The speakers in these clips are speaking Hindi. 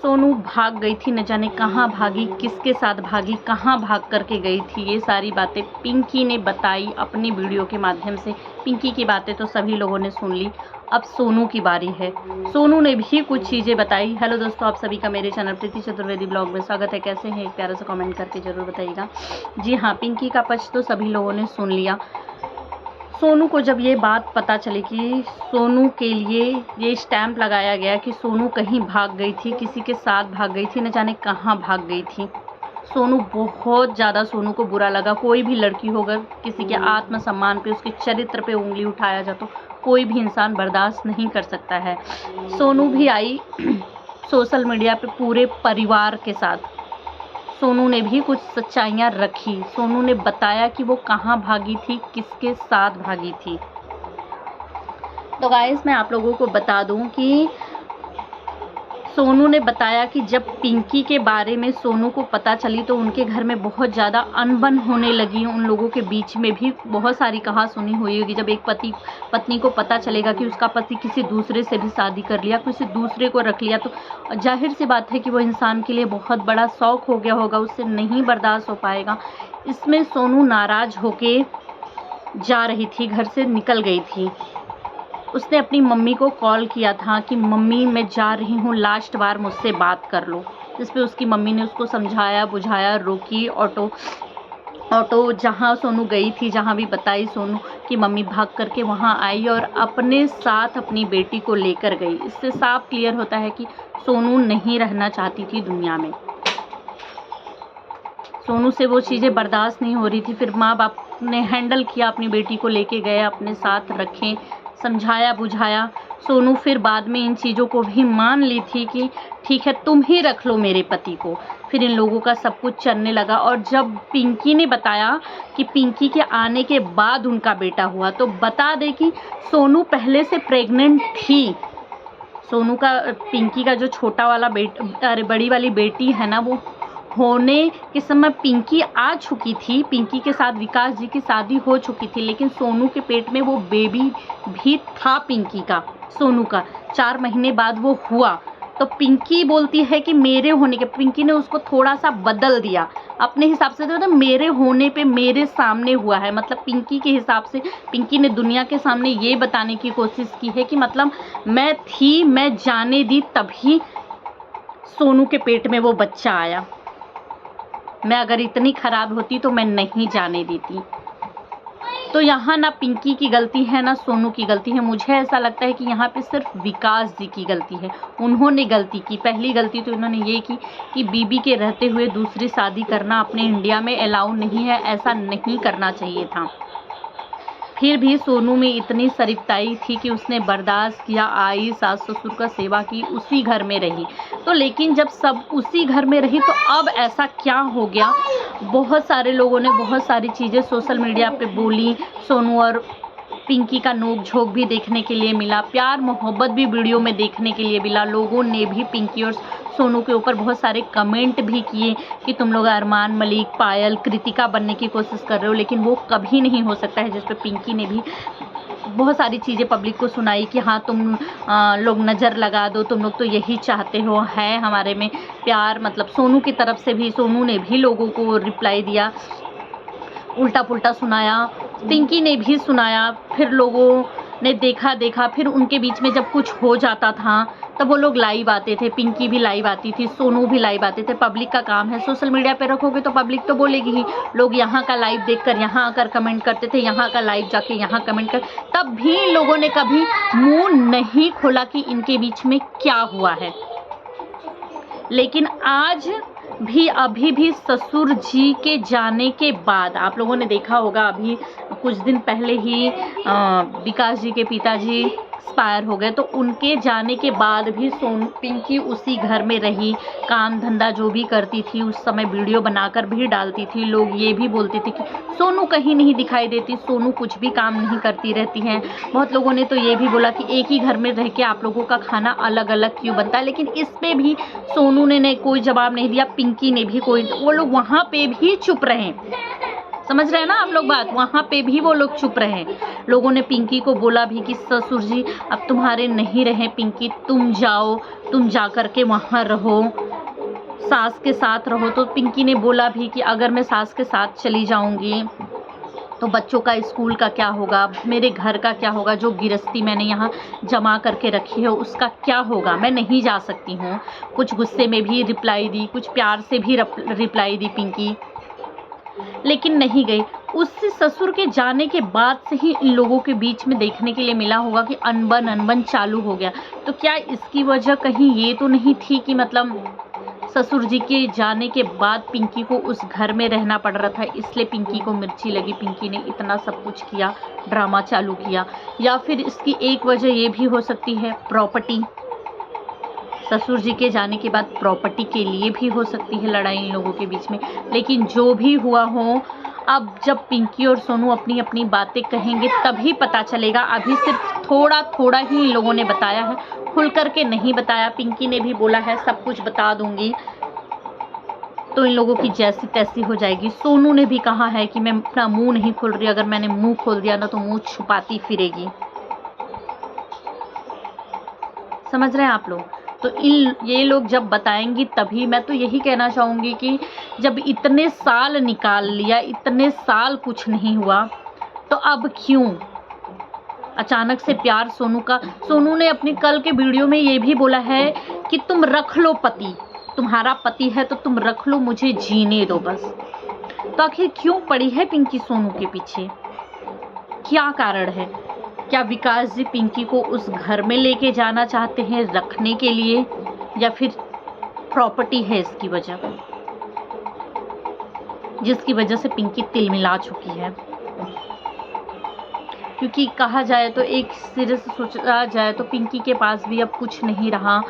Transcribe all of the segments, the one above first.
सोनू भाग गई थी, न जाने कहाँ भागी, किसके साथ भागी, कहाँ भाग करके गई थी। ये सारी बातें पिंकी ने बताई अपनी वीडियो के माध्यम से। पिंकी की बातें तो सभी लोगों ने सुन ली, अब सोनू की बारी है। सोनू ने भी कुछ चीज़ें बताई। हेलो दोस्तों, आप सभी का मेरे चैनल प्रीति चतुर्वेदी ब्लॉग में स्वागत है। कैसे हैं? एक प्यारा सा कमेंट करके ज़रूर बताइएगा। जी हाँ, पिंकी का पक्ष तो सभी लोगों ने सुन लिया। सोनू को जब ये बात पता चली कि सोनू के लिए ये स्टैंप लगाया गया कि सोनू कहीं भाग गई थी, किसी के साथ भाग गई थी, न जाने कहाँ भाग गई थी, सोनू बहुत ज़्यादा सोनू को बुरा लगा। कोई भी लड़की होकर किसी के आत्मसम्मान पे, उसके चरित्र पे उंगली उठाया जाए तो कोई भी इंसान बर्दाश्त नहीं कर सकता है। सोनू भी आई सोशल मीडिया पे पूरे परिवार के साथ। सोनू ने भी कुछ सच्चाइयाँ रखी। सोनू ने बताया कि वो कहाँ भागी थी, किसके साथ भागी थी। तो गाइस, मैं आप लोगों को बता दूं कि सोनू ने बताया कि जब पिंकी के बारे में सोनू को पता चली तो उनके घर में बहुत ज़्यादा अनबन होने लगी। उन लोगों के बीच में भी बहुत सारी कहा सुनी हुई होगी। जब एक पत्नी को पता चलेगा कि उसका पति किसी दूसरे से भी शादी कर लिया, किसी दूसरे को रख लिया, तो जाहिर सी बात है कि वो इंसान के लिए बहुत बड़ा शौक हो गया होगा, उससे नहीं बर्दाश्त हो पाएगा। इसमें सोनू नाराज़ होके जा रही थी, घर से निकल गई थी। उसने अपनी मम्मी को कॉल किया था कि मम्मी मैं जा रही हूँ, लास्ट बार मुझसे बात कर लो। जिस पे उसकी मम्मी ने उसको समझाया बुझाया, रोकी। ऑटो जहाँ सोनू गई थी, जहाँ भी बताई सोनू कि मम्मी भाग करके वहाँ आई और अपने साथ अपनी बेटी को लेकर गई। इससे साफ क्लियर होता है कि सोनू नहीं रहना चाहती थी दुनिया में। सोनू से वो चीज़ें बर्दाश्त नहीं हो रही थी। फिर माँ बाप ने हैंडल किया, अपनी बेटी को लेके गए, अपने साथ रखें, समझाया बुझाया। सोनू फिर बाद में इन चीज़ों को भी मान ली थी कि ठीक है, तुम ही रख लो मेरे पति को। फिर इन लोगों का सब कुछ चलने लगा। और जब पिंकी ने बताया कि पिंकी के आने के बाद उनका बेटा हुआ, तो बता दे कि सोनू पहले से प्रेग्नेंट थी। सोनू का, पिंकी का जो छोटा वाला बड़ी वाली बेटी है ना, वो होने के समय पिंकी आ चुकी थी। पिंकी के साथ विकास जी की शादी हो चुकी थी, लेकिन सोनू के पेट में वो बेबी भी था पिंकी का, सोनू का। 4 महीने बाद वो हुआ। तो पिंकी बोलती है कि मेरे होने के, पिंकी ने उसको थोड़ा सा बदल दिया अपने हिसाब से, तो मेरे होने पे मेरे सामने हुआ है। मतलब पिंकी के हिसाब से पिंकी ने दुनिया के सामने ये बताने की कोशिश की है कि मतलब मैं थी, मैं जाने दी, तभी सोनू के पेट में वो बच्चा आया। मैं अगर इतनी ख़राब होती तो मैं नहीं जाने देती। तो यहाँ ना पिंकी की गलती है ना सोनू की गलती है। मुझे ऐसा लगता है कि यहाँ पे सिर्फ विकास जी की गलती है। उन्होंने गलती की। पहली गलती तो इन्होंने ये की कि बीबी के रहते हुए दूसरी शादी करना अपने इंडिया में अलाउ नहीं है, ऐसा नहीं करना चाहिए था। फिर भी सोनू में इतनी सरीफताई थी कि उसने बर्दाश्त किया, आई, सास ससुर का सेवा की, उसी घर में रही। तो लेकिन जब सब उसी घर में रही तो अब ऐसा क्या हो गया? बहुत सारे लोगों ने बहुत सारी चीज़ें सोशल मीडिया पे बोली। सोनू और पिंकी का नोक झोंक भी देखने के लिए मिला, प्यार मोहब्बत भी वीडियो में देखने के लिए मिला। लोगों ने भी पिंकी और सोनू के ऊपर बहुत सारे कमेंट भी किए कि तुम लोग अरमान मलिक, पायल, कृतिका बनने की कोशिश कर रहे हो, लेकिन वो कभी नहीं हो सकता है। जिस पे पिंकी ने भी बहुत सारी चीज़ें पब्लिक को सुनाई कि हाँ तुम लोग नज़र लगा दो, तुम लोग तो यही चाहते हो, है हमारे में प्यार। मतलब सोनू की तरफ से भी, सोनू ने भी लोगों को रिप्लाई दिया, उल्टा पुल्टा सुनाया, पिंकी ने भी सुनाया। फिर लोगों ने देखा, फिर उनके बीच में जब कुछ हो जाता था तब वो लोग लाइव आते थे। पिंकी भी लाइव आती थी, सोनू भी लाइव आते थे। पब्लिक का काम है, सोशल मीडिया पे रखोगे तो पब्लिक तो बोलेगी ही। लोग यहाँ का लाइव देखकर यहाँ आकर कमेंट करते थे, यहाँ का लाइव जाके यहाँ कमेंट कर, तब भी लोगों ने कभी मुँह नहीं खोला कि इनके बीच में क्या हुआ है। लेकिन आज भी, अभी भी ससुर जी के जाने के बाद, आप लोगों ने देखा होगा अभी कुछ दिन पहले ही विकास जी के पिताजी एक्सपायर हो गए, तो उनके जाने के बाद भी पिंकी उसी घर में रही, काम धंधा जो भी करती थी उस समय वीडियो बनाकर भी डालती थी। लोग ये भी बोलते थे कि सोनू कहीं नहीं दिखाई देती, सोनू कुछ भी काम नहीं करती रहती हैं। बहुत लोगों ने तो ये भी बोला कि एक ही घर में रह के आप लोगों का खाना अलग अलग क्यों बनता है। लेकिन इस पे भी सोनू ने कोई जवाब नहीं दिया, पिंकी ने भी कोई, वो लोग वहाँ पे भी चुप रहे। समझ रहे हैं ना आप लोग बात। वहाँ पे भी वो लोग चुप रहे। लोगों ने पिंकी को बोला भी कि ससुर जी अब तुम्हारे नहीं रहे पिंकी, तुम जाओ, तुम जा कर के वहाँ रहो, सास के साथ रहो। तो पिंकी ने बोला भी कि अगर मैं सास के साथ चली जाऊंगी तो बच्चों का स्कूल का क्या होगा, मेरे घर का क्या होगा, जो गिरस्ती मैंने यहाँ जमा करके रखी है उसका क्या होगा, मैं नहीं जा सकती हूँ। कुछ गुस्से में भी रिप्लाई दी, कुछ प्यार से भी रिप्लाई दी पिंकी, लेकिन नहीं गई। उस ससुर के जाने के बाद से ही इन लोगों के बीच में देखने के लिए मिला होगा कि अनबन चालू हो गया। तो क्या इसकी वजह कहीं ये तो नहीं थी कि मतलब ससुर जी के जाने के बाद पिंकी को उस घर में रहना पड़ रहा था, इसलिए पिंकी को मिर्ची लगी, पिंकी ने इतना सब कुछ किया, ड्रामा चालू किया। या फिर इसकी एक वजह ये भी हो सकती है प्रॉपर्टी, ससुर जी के जाने के बाद प्रॉपर्टी के लिए भी हो सकती है लड़ाई इन लोगों के बीच में। लेकिन जो भी हुआ हो, अब जब पिंकी और सोनू अपनी अपनी बातें कहेंगे तभी पता चलेगा। अभी सिर्फ थोड़ा थोड़ा ही इन लोगों ने बताया है, खुल करके नहीं बताया। पिंकी ने भी बोला है सब कुछ बता दूंगी, तो इन लोगों की जैसी तैसी हो जाएगी। सोनू ने भी कहा है कि मैं अपना मुंह नहीं खोल रही, अगर मैंने मुंह खोल दिया ना तो मुंह छुपाती फिरेगी। समझ रहे हैं आप लोग। तो ये लोग जब बताएंगी तभी। मैं तो यही कहना चाहूँगी कि जब इतने साल निकाल लिया, इतने साल कुछ नहीं हुआ, तो अब क्यों अचानक से प्यार सोनू का। सोनू ने अपने कल के वीडियो में ये भी बोला है कि तुम रख लो पति, तुम्हारा पति है तो तुम रख लो, मुझे जीने दो बस। तो आखिर क्यों पड़ी है पिंकी सोनू के पीछे, क्या कारण है? क्या विकास जी पिंकी को उस घर में लेके जाना चाहते हैं रखने के लिए, या फिर प्रॉपर्टी है इसकी वजह, जिसकी वजह से पिंकी तिलमिला चुकी है? क्योंकि कहा जाए तो एक सिरे से सोचा जाए तो पिंकी के पास भी अब कुछ नहीं रहा।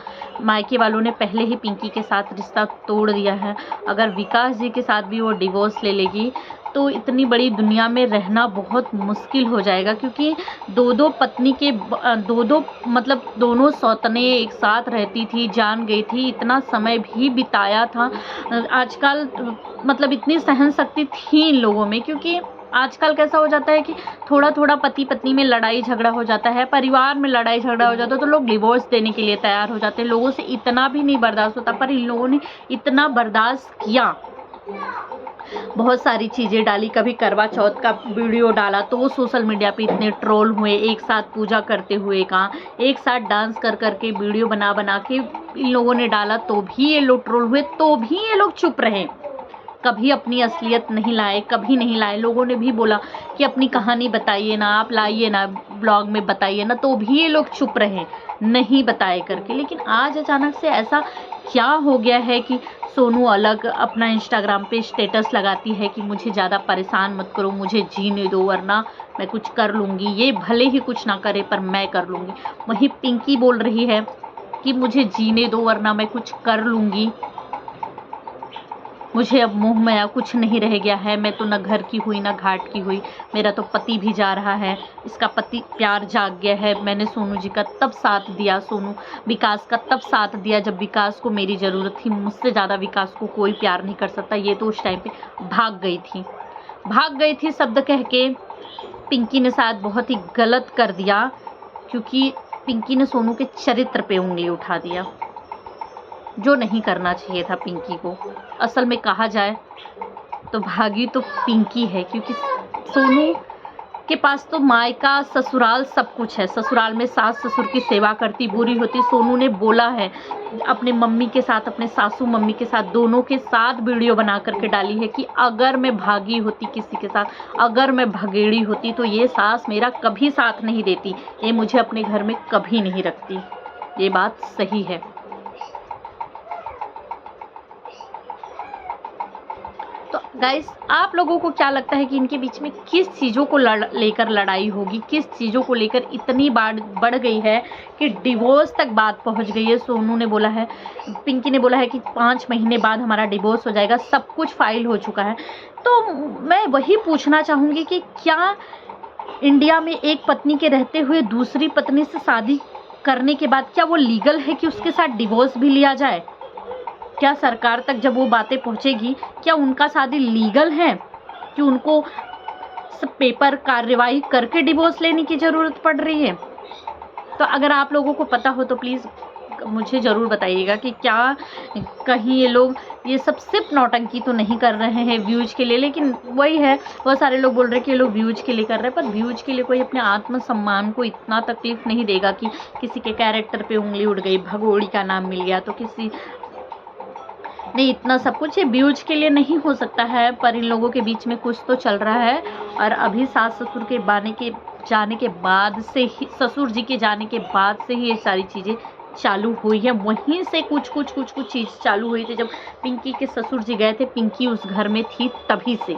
मायके वालों ने पहले ही पिंकी के साथ रिश्ता तोड़ दिया है। अगर विकास जी के साथ भी वो डिवोर्स ले लेगी तो इतनी बड़ी दुनिया में रहना बहुत मुश्किल हो जाएगा। क्योंकि दो पत्नी के मतलब दोनों सौतने एक साथ रहती थी, जान गई थी, इतना समय भी बिताया था। आजकल मतलब इतनी सहन शक्ति थी इन लोगों में। क्योंकि आजकल कैसा हो जाता है कि थोड़ा थोड़ा पति पत्नी में लड़ाई झगड़ा हो जाता है, परिवार में लड़ाई झगड़ा हो जाता है तो लोग डिवोर्स देने के लिए तैयार हो जाते हैं। लोगों से इतना भी नहीं बर्दाश्त होता, पर इन लोगों ने इतना बर्दाश्त किया। बहुत सारी चीज़ें डाली, कभी करवा चौथ का वीडियो डाला तो वो सोशल मीडिया पे इतने ट्रोल हुए, एक साथ पूजा करते हुए का, एक साथ डांस कर करके वीडियो बना के इन लोगों ने डाला, तो भी ये लोग ट्रोल हुए, तो भी ये लोग चुप रहे। कभी अपनी असलियत नहीं लाए, कभी नहीं लाए। लोगों ने भी बोला कि अपनी कहानी बताइए ना, आप लाइए ना, ब्लॉग में बताइए ना, तो भी ये लोग चुप रहे, नहीं बताए करके। लेकिन आज अचानक से ऐसा क्या हो गया है कि सोनू अलग अपना इंस्टाग्राम पे स्टेटस लगाती है कि मुझे ज़्यादा परेशान मत करो, मुझे जीने दो, वरना मैं कुछ कर लूँगी, ये भले ही कुछ ना करे पर मैं कर लूँगी। वहीं पिंकी बोल रही है कि मुझे जीने दो वरना मैं कुछ कर लूँगी, मुझे अब मुँह में कुछ नहीं रह गया है, मैं तो न घर की हुई न घाट की हुई, मेरा तो पति भी जा रहा है, इसका पति प्यार जाग गया है। मैंने सोनू जी का तब साथ दिया, विकास का तब साथ दिया जब विकास को मेरी ज़रूरत थी, मुझसे ज़्यादा विकास को कोई प्यार नहीं कर सकता। ये तो उस टाइम पे भाग गई थी शब्द कह के। पिंकी ने शायद बहुत ही गलत कर दिया, क्योंकि पिंकी ने सोनू के चरित्र पे उंगली उठा दिया, जो नहीं करना चाहिए था पिंकी को। असल में कहा जाए तो भागी तो पिंकी है, क्योंकि सोनू के पास तो मायका ससुराल सब कुछ है। ससुराल में सास ससुर की सेवा करती, बुरी होती। सोनू ने बोला है अपने मम्मी के साथ, अपने सासू मम्मी के साथ, दोनों के साथ वीडियो बना करके डाली है कि अगर मैं भागी होती किसी के साथ, अगर मैं भगेड़ी होती तो ये सास मेरा कभी साथ नहीं देती, ये मुझे अपने घर में कभी नहीं रखती। ये बात सही है। तो गाइस, आप लोगों को क्या लगता है कि इनके बीच में किस चीज़ों को लेकर लड़ाई होगी, किस चीज़ों को लेकर इतनी बढ़ गई है कि डिवोर्स तक बात पहुंच गई है? सोनू ने बोला है, पिंकी ने बोला है कि 5 महीने बाद हमारा डिवोर्स हो जाएगा, सब कुछ फाइल हो चुका है। तो मैं वही पूछना चाहूँगी कि क्या इंडिया में एक पत्नी के रहते हुए दूसरी पत्नी से शादी करने के बाद क्या वो लीगल है कि उसके साथ डिवोर्स भी लिया जाए? क्या सरकार तक जब वो बातें पहुंचेगी, क्या उनका शादी लीगल है? कि उनको पेपर कार्यवाही करके डिवोर्स लेने की ज़रूरत पड़ रही है? तो अगर आप लोगों को पता हो तो प्लीज़ मुझे ज़रूर बताइएगा कि क्या कहीं ये लोग ये सब सिर्फ नौटंकी तो नहीं कर रहे हैं व्यूज़ के लिए। लेकिन वही है, बहुत सारे लोग बोल रहे हैं कि ये लोग व्यूज़ के लिए कर रहे हैं, पर व्यूज़ के लिए कोई अपने आत्मसम्मान को इतना तकलीफ़ नहीं देगा कि किसी के कैरेक्टर पे उंगली उठ गई, भगोड़ी का नाम मिल गया तो किसी नहीं, इतना सब कुछ ये व्यूज़ के लिए नहीं हो सकता है। पर इन लोगों के बीच में कुछ तो चल रहा है और अभी सास-ससुर के जाने के बाद से ही, ससुर जी के जाने के बाद से ही ये सारी चीज़ें चालू हुई है। वहीं से कुछ चीज़ चालू हुई थी जब पिंकी के ससुर जी गए थे, पिंकी उस घर में थी तभी से।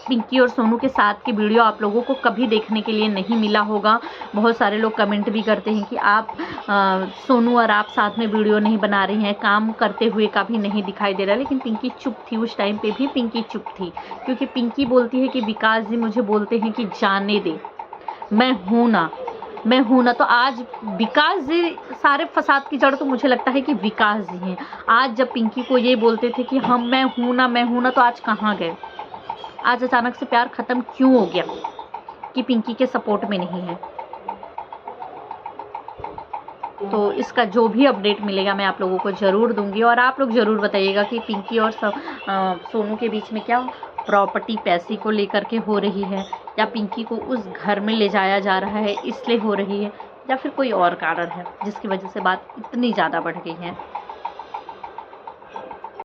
पिंकी और सोनू के साथ की वीडियो आप लोगों को कभी देखने के लिए नहीं मिला होगा। बहुत सारे लोग कमेंट भी करते हैं कि आप सोनू और आप साथ में वीडियो नहीं बना रही हैं, काम करते हुए का भी नहीं दिखाई दे रहा। लेकिन पिंकी चुप थी, उस टाइम पे भी पिंकी चुप थी, क्योंकि पिंकी बोलती है कि विकास जी मुझे बोलते हैं कि जाने दे, मैं हूँ ना। तो आज विकास जी, सारे फसाद की जड़ तो मुझे लगता है कि विकास जी हैं। आज जब पिंकी को ये बोलते थे कि हम मैं हूँ ना, तो आज कहाँ गए? आज अचानक से प्यार ख़त्म क्यों हो गया कि पिंकी के सपोर्ट में नहीं है? तो इसका जो भी अपडेट मिलेगा मैं आप लोगों को ज़रूर दूंगी और आप लोग ज़रूर बताइएगा कि पिंकी और सोनू के बीच में क्या प्रॉपर्टी पैसे को लेकर के हो रही है, या पिंकी को उस घर में ले जाया जा रहा है इसलिए हो रही है, या फिर कोई और कारण है जिसकी वजह से बात इतनी ज़्यादा बढ़ गई है।